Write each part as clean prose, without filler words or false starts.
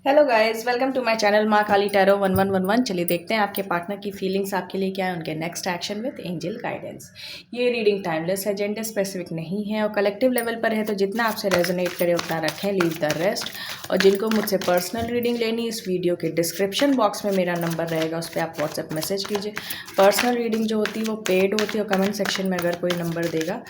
Hello guys, welcome to my channel Maa Kali tarot 1111। चलिए देखते हैं आपके पार्टनर की फीलिंग्स आपके लिए क्या है, उनके next action with angel guidance. ये रीडिंग टाइमलेस है, जेंडर स्पेसिफिक नहीं है और कलेक्टिव लेवल पर है, तो जितना आपसे रेजोनेट करे उतना रखें, लीव द रेस्ट। और जिनको मुझसे पर्सनल रीडिंग लेनी, इस वीडियो के डिस्क्रिप्शन बॉक्स में मेरा नंबर रहेगा, उस पर आप व्हाट्सएप मैसेज कीजिए। पर्सनल रीडिंग जो होती है वो पेड होती है और कमेंट सेक्शन में अगर कोई नंबर देगा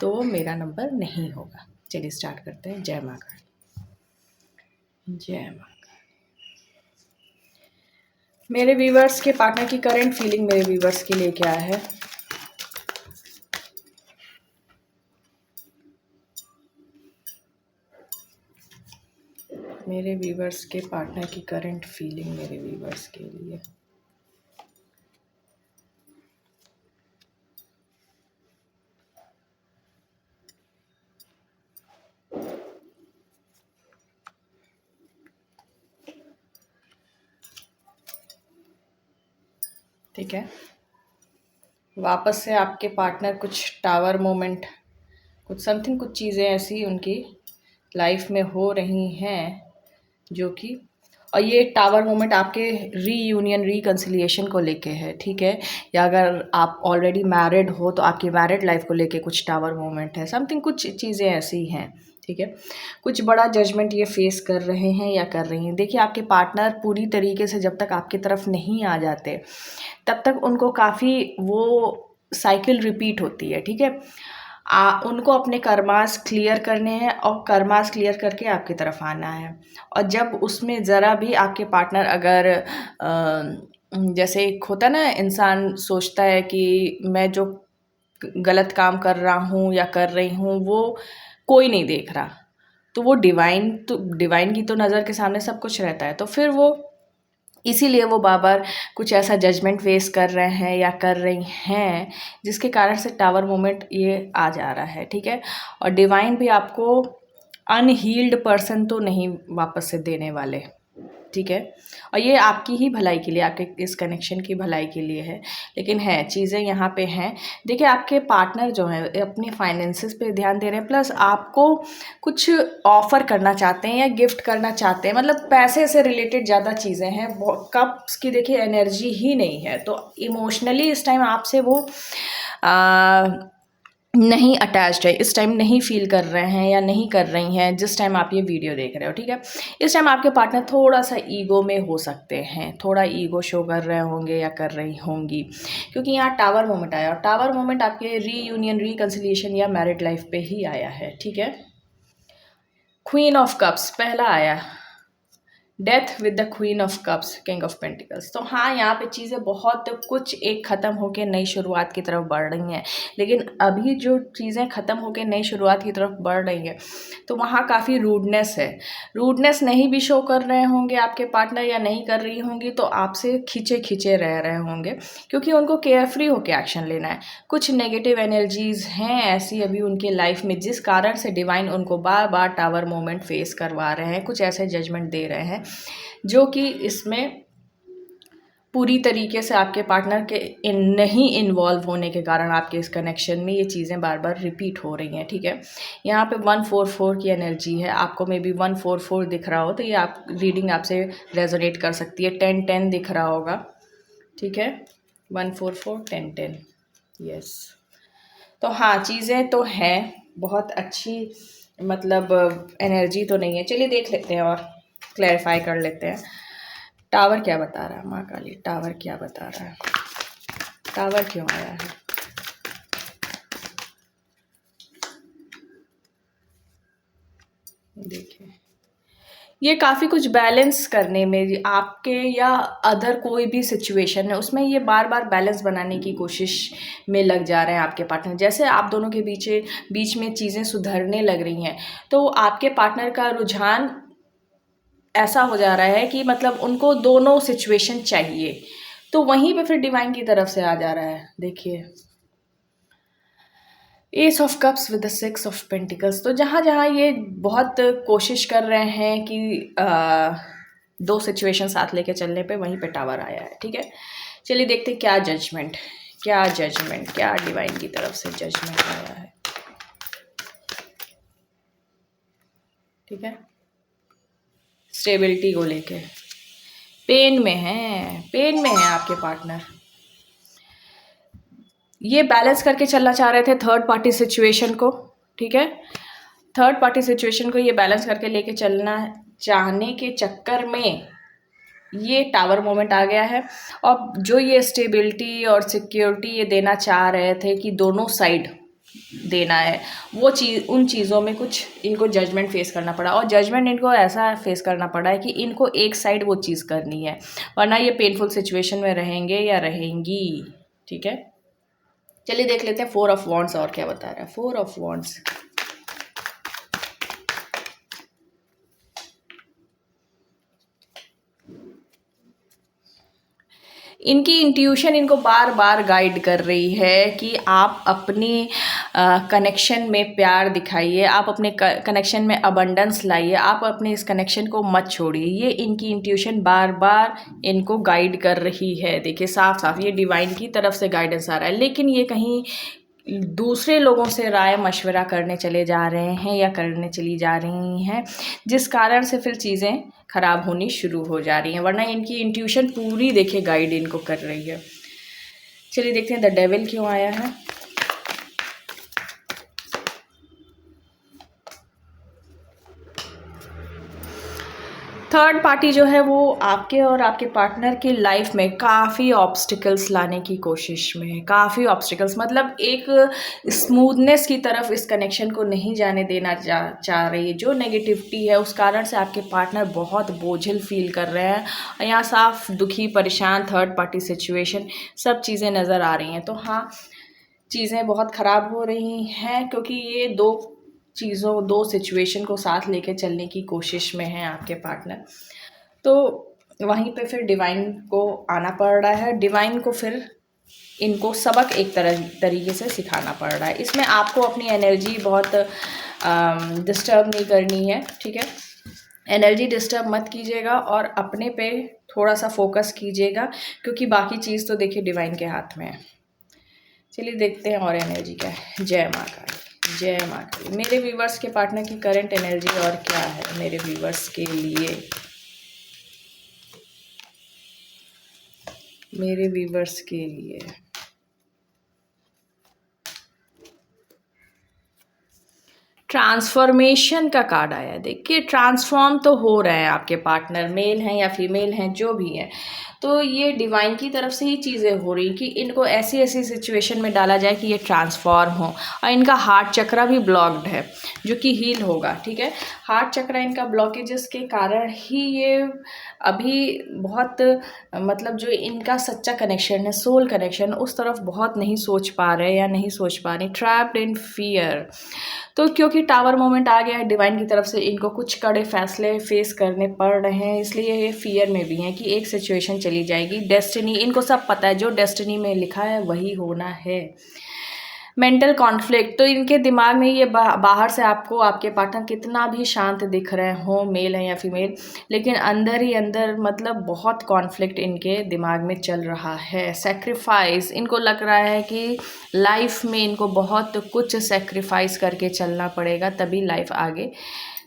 तो वो मेरा नंबर नहीं होगा। चलिए स्टार्ट करते हैं। जय माँ काली, जय माँ। मेरे व्यूवर्स के पार्टनर की करंट फीलिंग मेरे व्यूवर्स के लिए क्या है? मेरे व्यूवर्स के पार्टनर की करंट फीलिंग मेरे व्यूवर्स के लिए। ठीक है, वापस से आपके पार्टनर कुछ टावर मोमेंट, कुछ समथिंग, कुछ चीज़ें ऐसी उनकी लाइफ में हो रही हैं जो कि, और ये टावर मोमेंट आपके रीयूनियन रिकन्सिलिएशन को लेके है। ठीक है, या अगर आप ऑलरेडी मैरिड हो तो आपकी मैरिड लाइफ को लेके कुछ टावर मोमेंट है, समथिंग, कुछ चीज़ें ऐसी हैं। ठीक है, कुछ बड़ा जजमेंट ये फेस कर रहे हैं या कर रही हैं। देखिए, आपके पार्टनर पूरी तरीके से जब तक आपकी तरफ नहीं आ जाते तब तक उनको काफ़ी वो साइकिल रिपीट होती है। ठीक है, उनको अपने कर्मास क्लियर करने हैं और कर्मास क्लियर करके आपकी तरफ आना है। और जब उसमें ज़रा भी आपके पार्टनर अगर जैसे एक होता है ना, इंसान सोचता है कि मैं जो गलत काम कर रहा हूँ या कर रही हूँ वो कोई नहीं देख रहा, तो वो डिवाइन की तो नज़र के सामने सब कुछ रहता है, तो फिर वो इसीलिए वो बार-बार कुछ ऐसा जजमेंट फेस कर रहे हैं या कर रही हैं, जिसके कारण से टावर मोमेंट ये आ जा रहा है। ठीक है, और डिवाइन भी आपको अनहील्ड पर्सन तो नहीं वापस से देने वाले। ठीक है, और ये आपकी ही भलाई के लिए, आपके इस कनेक्शन की भलाई के लिए है। लेकिन है चीज़ें यहाँ पे हैं। देखिए, आपके पार्टनर जो हैं अपने फाइनेंसेस पे ध्यान दे रहे हैं, प्लस आपको कुछ ऑफ़र करना चाहते हैं या गिफ्ट करना चाहते हैं, मतलब पैसे से रिलेटेड ज़्यादा चीज़ें हैं। कप्स की देखिए एनर्जी ही नहीं है, तो इमोशनली इस टाइम आपसे वो नहीं अटैच्ड है, इस टाइम नहीं फील कर रहे हैं या नहीं कर रही हैं जिस टाइम आप ये वीडियो देख रहे हो। ठीक है, इस टाइम आपके पार्टनर थोड़ा सा ईगो में हो सकते हैं, थोड़ा ईगो शो कर रहे होंगे या कर रही होंगी, क्योंकि यहाँ टावर मोमेंट आया और टावर मोमेंट आपके रीयूनियन रिकन्सिलिएशन या मैरिड लाइफ पे ही आया है। ठीक है, क्वीन ऑफ कप्स पहला आया, death with the queen of cups, king of pentacles. तो हाँ, यहाँ पे चीज़ें बहुत कुछ एक ख़त्म होकर नई शुरुआत की तरफ बढ़ रही हैं, लेकिन अभी जो चीज़ें ख़त्म होकर नई शुरुआत की तरफ बढ़ रही हैं तो वहाँ काफ़ी रूडनेस है। रूडनेस नहीं भी शो कर रहे होंगे आपके पार्टनर या नहीं कर रही होंगी, तो आपसे खींचे खींचे रह रहे होंगे, क्योंकि उनको केयरफ्री होकर एक्शन लेना है। कुछ नेगेटिव एनर्जीज़ हैं ऐसी अभी उनके लाइफ में, जिस कारण से डिवाइन उनको बार बार टावर मोमेंट फेस करवा रहे हैं, कुछ ऐसे जजमेंट दे रहे हैं जो कि इसमें पूरी तरीके से आपके पार्टनर के नहीं इन्वॉल्व होने के कारण आपके इस कनेक्शन में ये चीज़ें बार बार रिपीट हो रही हैं। ठीक है, यहाँ पे 144 की एनर्जी है, आपको मे बी 144 दिख रहा हो तो ये आप रीडिंग आपसे रेजोनेट कर सकती है। 1010 दिख रहा होगा। ठीक है, 144 1010, यस। तो हाँ, चीज़ें तो हैं बहुत अच्छी, मतलब एनर्जी तो नहीं है। चलिए देख लेते हैं और क्लैरिफाई कर लेते हैं। टावर क्या बता रहा है माँ काली, टावर क्या बता रहा है, टावर क्यों आया है? देखिए, ये काफ़ी कुछ बैलेंस करने में आपके या अदर कोई भी सिचुएशन है उसमें ये बार बार बैलेंस बनाने की कोशिश में लग जा रहे हैं आपके पार्टनर। जैसे आप दोनों के बीच में चीज़ें सुधरने लग रही हैं, तो आपके पार्टनर का रुझान ऐसा हो जा रहा है कि मतलब उनको दोनों सिचुएशन चाहिए, तो वहीं पे फिर डिवाइन की तरफ से आ जा रहा है। देखिए, S of cups with the six of pentacles, तो जहाँ जहाँ ये बहुत कोशिश कर रहे हैं कि दो सिचुएशन साथ लेके चलने पे, वहीं पे टावर आया है। ठीक है, चलिए देखते क्या जजमेंट, क्या डिवाइन की तरफ से जजमेंट आया है। ठीक है, स्टेबिलिटी को लेके पेन में है, पेन में है आपके पार्टनर। ये बैलेंस करके चलना चाह रहे थे थर्ड पार्टी सिचुएशन को, ठीक है। थर्ड पार्टी सिचुएशन को ये बैलेंस करके लेके चलना चाहने के चक्कर में ये टावर मोमेंट आ गया है। और जो ये स्टेबिलिटी और सिक्योरिटी ये देना चाह रहे थे कि दोनों साइड देना है, वो चीज़, उन चीज़ों में कुछ इनको जजमेंट फेस करना पड़ा। और जजमेंट इनको ऐसा फेस करना पड़ा है कि इनको एक साइड वो चीज़ करनी है, वरना ये पेनफुल सिचुएशन में रहेंगे या रहेंगी, ठीक है। चलिए देख लेते हैं 4 ऑफ वॉन्ड्स और क्या बता रहा है। 4 ऑफ वॉन्ड्स, इनकी इंट्यूशन इनको बार बार गाइड कर रही है कि आप अपनी कनेक्शन में प्यार दिखाइए, आप अपने कनेक्शन में अबंडेंस लाइए, आप अपने इस कनेक्शन को मत छोड़िए। ये इनकी इंट्यूशन बार बार इनको गाइड कर रही है। देखिए साफ साफ ये डिवाइन की तरफ से गाइडेंस आ रहा है, लेकिन ये कहीं दूसरे लोगों से राय मशवरा करने चले जा रहे हैं या करने चली जा रही हैं, जिस कारण से फिर चीज़ें ख़राब होनी शुरू हो जा रही हैं। वरना इनकी इंट्यूशन पूरी देखिए गाइड इनको कर रही है। चलिए देखते हैं द डेविल क्यों आया है। थर्ड पार्टी जो है वो आपके और आपके पार्टनर की लाइफ में काफ़ी ऑब्स्टिकल्स लाने की कोशिश में है। काफ़ी ऑब्स्टिकल्स मतलब एक स्मूथनेस की तरफ इस कनेक्शन को नहीं जाने देना चाह रही है। जो नेगेटिविटी है उस कारण से आपके पार्टनर बहुत बोझिल फील कर रहे हैं। और यहाँ साफ दुखी, परेशान, थर्ड पार्टी सिचुएशन सब चीज़ें नज़र आ रही हैं। तो हाँ, चीज़ें बहुत ख़राब हो रही हैं क्योंकि ये दो सिचुएशन को साथ लेके चलने की कोशिश में है आपके पार्टनर। तो वहीं पे फिर डिवाइन को आना पड़ रहा है। डिवाइन को फिर इनको सबक एक तरीके से सिखाना पड़ रहा है। इसमें आपको अपनी एनर्जी बहुत डिस्टर्ब नहीं करनी है, ठीक है। एनर्जी डिस्टर्ब मत कीजिएगा और अपने पे थोड़ा सा फोकस कीजिएगा, क्योंकि बाकी चीज़ तो देखिए डिवाइन के हाथ में है। चलिए देखते हैं और एनर्जी क्या है। जय माँ काली, जय माँ काली। मेरे व्यूवर्स के पार्टनर की करंट एनर्जी और क्या है मेरे व्यूवर्स के लिए, मेरे व्यूवर्स के लिए। ट्रांसफॉर्मेशन का कार्ड आया। देखिए ट्रांसफॉर्म तो हो रहे हैं आपके पार्टनर, मेल हैं या फीमेल हैं जो भी हैं। तो ये डिवाइन की तरफ से ही चीज़ें हो रही कि इनको ऐसी ऐसी सिचुएशन में डाला जाए कि ये ट्रांसफॉर्म हो। और इनका हार्ट चक्रा भी ब्लॉक्ड है जो कि हील होगा, ठीक है। हार्ट चक्रा इनका ब्लॉकेजेस के कारण ही ये अभी बहुत मतलब जो इनका सच्चा कनेक्शन है, सोल कनेक्शन, उस तरफ बहुत नहीं सोच पा रहे या नहीं सोच पा रही। Trapped in fear. तो क्योंकि टावर मोमेंट आ गया है डिवाइन की तरफ से, इनको कुछ कड़े फैसले फेस करने पड़ रहे हैं, इसलिए ये फियर में भी हैं कि एक सिचुएशन चली जाएगी। डेस्टिनी, इनको सब पता है जो डेस्टिनी में लिखा है वही होना है। मेंटल कॉन्फ्लिक्ट, तो इनके दिमाग में ये बाहर से आपको आपके पार्टनर कितना भी शांत दिख रहे हो, मेल है या फीमेल, लेकिन अंदर ही अंदर मतलब बहुत कॉन्फ्लिक्ट इनके दिमाग में चल रहा है। सेक्रीफाइस, इनको लग रहा है कि लाइफ में इनको बहुत कुछ सेक्रीफाइस करके चलना पड़ेगा, तभी लाइफ आगे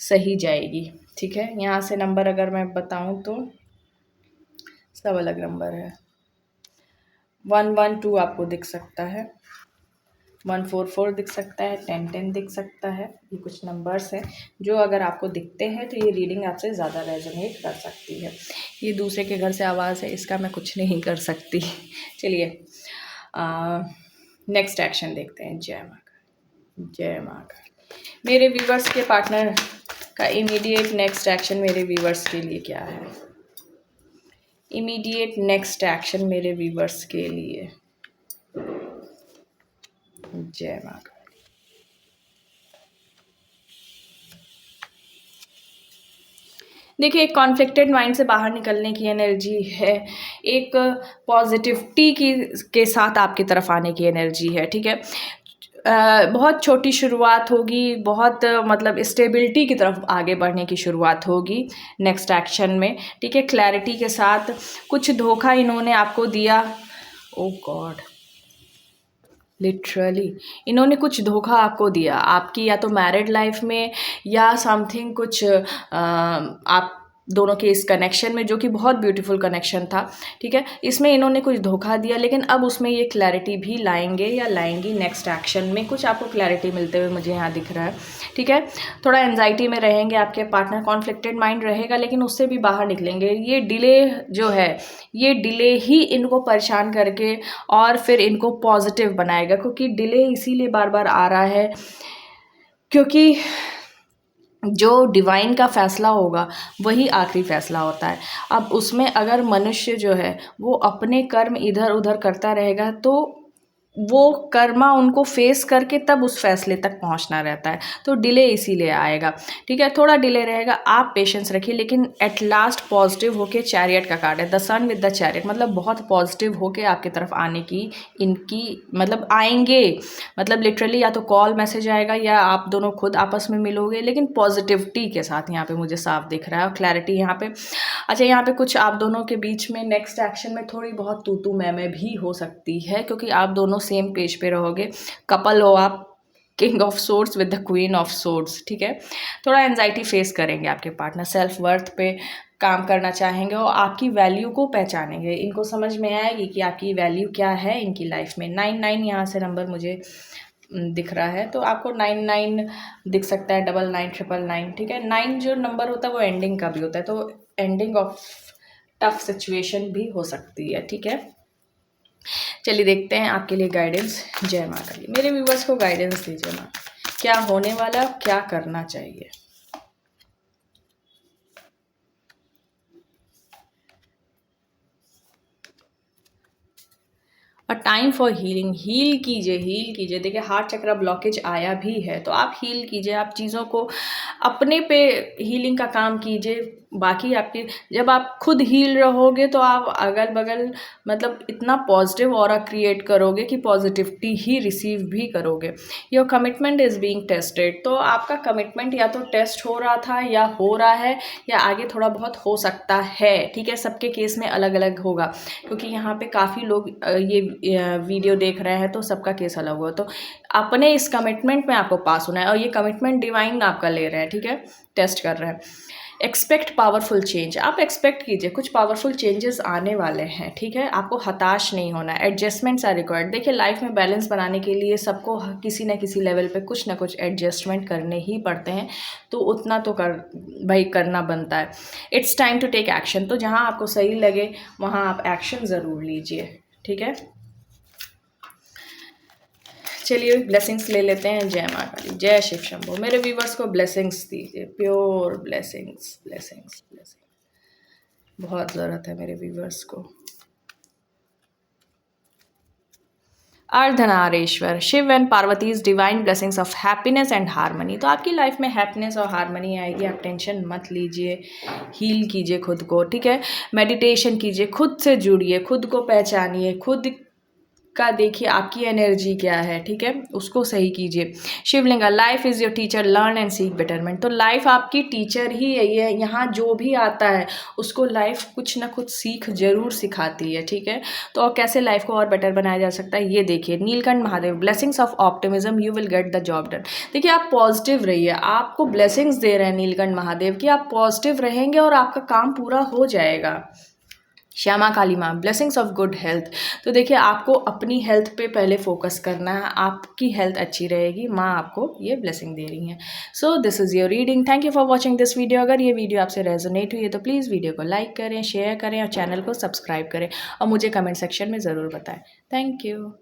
सही जाएगी, ठीक है। यहाँ से नंबर अगर मैं बताऊँ तो सब अलग नंबर है। 112 आपको दिख सकता है, 144 दिख सकता है, 1010 दिख सकता है। ये कुछ नंबर्स हैं जो अगर आपको दिखते हैं तो ये रीडिंग आपसे ज़्यादा रेजोनेट कर सकती है। ये दूसरे के घर से आवाज़ है, इसका मैं कुछ नहीं कर सकती। चलिए नेक्स्ट एक्शन देखते हैं। जय माँ काली, जय माँ काली। मेरे व्यूवर्स के पार्टनर का इमीडिएट नेक्स्ट एक्शन मेरे व्यूवर्स के लिए क्या है? इमीडिएट नेक्स्ट एक्शन मेरे व्यूवर्स के लिए। जय माँ काली। देखिए एक कॉन्फ्लिक्टेड माइंड से बाहर निकलने की एनर्जी है, एक पॉजिटिविटी के साथ आपकी तरफ आने की एनर्जी है, ठीक है। बहुत छोटी शुरुआत होगी, बहुत मतलब स्टेबिलिटी की तरफ आगे बढ़ने की शुरुआत होगी नेक्स्ट एक्शन में, ठीक है। क्लैरिटी के साथ। कुछ धोखा इन्होंने आपको दिया, ओ गॉड, लिटरली इन्होंने कुछ धोखा आपको दिया, आपकी या तो मैरिड लाइफ में या समथिंग कुछ आप दोनों के इस कनेक्शन में, जो कि बहुत ब्यूटीफुल कनेक्शन था, ठीक है। इसमें इन्होंने कुछ धोखा दिया, लेकिन अब उसमें ये क्लैरिटी भी लाएंगे या लाएंगी नेक्स्ट एक्शन में, कुछ आपको क्लैरिटी मिलते हुए मुझे यहाँ दिख रहा है, ठीक है। थोड़ा एंजाइटी में रहेंगे आपके पार्टनर, कॉन्फ्लिक्टेड माइंड रहेगा, लेकिन उससे भी बाहर निकलेंगे। ये डिले जो है, ये डिले ही इनको परेशान करके और फिर इनको पॉजिटिव बनाएगा, क्योंकि डिले इसीलिए बार बार आ रहा है क्योंकि जो डिवाइन का फैसला होगा वही आखिरी फैसला होता है। अब उसमें अगर मनुष्य जो है वो अपने कर्म इधर उधर करता रहेगा तो वो कर्मा उनको फेस करके तब उस फैसले तक पहुंचना रहता है, तो डिले इसीलिए आएगा, ठीक है। थोड़ा डिले रहेगा, आप पेशेंस रखिए, लेकिन एट लास्ट पॉजिटिव होके चैरियट का कार्ड है, the sun with the chariot, मतलब बहुत पॉजिटिव होके आपकी तरफ आने की इनकी मतलब आएंगे, मतलब लिटरली या तो कॉल मैसेज आएगा या आप दोनों खुद आपस में मिलोगे, लेकिन पॉजिटिविटी के साथ यहाँ पे मुझे साफ दिख रहा है और क्लैरिटी यहाँ पे। अच्छा, यहाँ पे कुछ आप दोनों के बीच में नेक्स्ट एक्शन में थोड़ी बहुत तू मैं भी हो सकती है, क्योंकि आप दोनों सेम पेज पे रहोगे, कपल हो आप, king of swords with the queen of swords, ठीक है। थोड़ा एंजाइटी फेस करेंगे आपके पार्टनर, सेल्फ वर्थ पे काम करना चाहेंगे और आपकी वैल्यू को पहचानेंगे, इनको समझ में आएगी कि आपकी वैल्यू क्या है इनकी लाइफ में। 99 यहाँ से नंबर मुझे दिख रहा है, तो आपको 99 दिख सकता है, 999999, ठीक है। 9 जो नंबर होता है वो एंडिंग का भी होता है, तो एंडिंग ऑफ टफ सिचुएशन भी हो सकती है, ठीक है। चलिए देखते हैं आपके लिए गाइडेंस। जय माँ काली, मेरे व्यूवर्स को गाइडेंस दीजिए माँ, क्या होने वाला, क्या करना चाहिए। और टाइम फॉर हीलिंग, हील कीजिए, हील कीजिए। देखिए हार्ट चक्र ब्लॉकेज आया भी है तो आप हील कीजिए, आप चीज़ों को अपने पे हीलिंग का काम कीजिए। बाकी आपकी, जब आप खुद हील रहोगे तो आप अगल बगल मतलब इतना पॉजिटिव ऑरा क्रिएट करोगे कि पॉजिटिविटी ही रिसीव भी करोगे। Your commitment is being tested, तो आपका कमिटमेंट या तो टेस्ट हो रहा था या हो रहा है या आगे थोड़ा बहुत हो सकता है, ठीक है। सबके केस में अलग अलग होगा, क्योंकि यहाँ पे काफ़ी लोग ये वीडियो देख रहे हैं तो सबका केस अलग हुआ, तो अपने इस कमिटमेंट में आपको पास होना है और ये कमिटमेंट डिवाइन आपका ले रहे हैं, ठीक है, टेस्ट कर रहे हैं। एक्सपेक्ट पावरफुल चेंज, आप एक्सपेक्ट कीजिए कुछ पावरफुल चेंजेस आने वाले हैं, ठीक है। आपको हताश नहीं होना है, एडजस्टमेंट्स आर रिक्वायर्ड। देखिए लाइफ में बैलेंस बनाने के लिए सबको किसी न किसी लेवल पे कुछ ना कुछ एडजस्टमेंट करने ही पड़ते हैं, तो उतना तो भाई करना बनता है। It's time to take action, तो जहाँ आपको सही लगे वहाँ आप एक्शन ज़रूर लीजिए, ठीक है। चलिए ब्लेसिंग्स ले लेते हैं। जय माँ काली, जय शिव शंभो। मेरे व्यूवर्स को ब्लेसिंग्स दीजिए, प्योर ब्लेसिंग्स, ब्लेसिंग्स, ब्लेसिंग बहुत ज़रूरत है मेरे व्यूवर्स को। Ardhanarishvara, Shiva and Parvati's divine blessings of happiness and harmony, तो आपकी लाइफ में हैप्पीनेस और हारमनी आएगी, आप टेंशन मत लीजिए, हील कीजिए खुद को, ठीक है। मेडिटेशन कीजिए, खुद से जुड़िए, खुद को पहचानिए, खुद का देखिए आपकी एनर्जी क्या है, ठीक है, उसको सही कीजिए। Shivalinga, life is your teacher, learn and seek betterment, तो लाइफ आपकी टीचर ही है, ये यहाँ जो भी आता है उसको लाइफ कुछ ना कुछ सीख जरूर सिखाती है, ठीक है। तो और कैसे लाइफ को और बेटर बनाया जा सकता है ये देखिए। Neelkanth Mahadev, blessings of optimism, you will get the job done. देखिए आप पॉजिटिव रहिए, आपको ब्लेसिंग्स दे रहे हैं नीलकंठ महादेव कि आप पॉजिटिव रहेंगे और आपका काम पूरा हो जाएगा। श्यामा काली माँ, ब्लेसिंग्स ऑफ गुड हेल्थ, तो देखिए आपको अपनी हेल्थ पे पहले फोकस करना है, आपकी हेल्थ अच्छी रहेगी, माँ आपको ये ब्लेसिंग दे रही हैं। So this is your reading, thank you for watching this video. अगर ये वीडियो आपसे रेजोनेट हुई है तो प्लीज़ वीडियो को लाइक करें, शेयर करें और चैनल को सब्सक्राइब करें और मुझे कमेंट सेक्शन में ज़रूर बताएं। Thank you.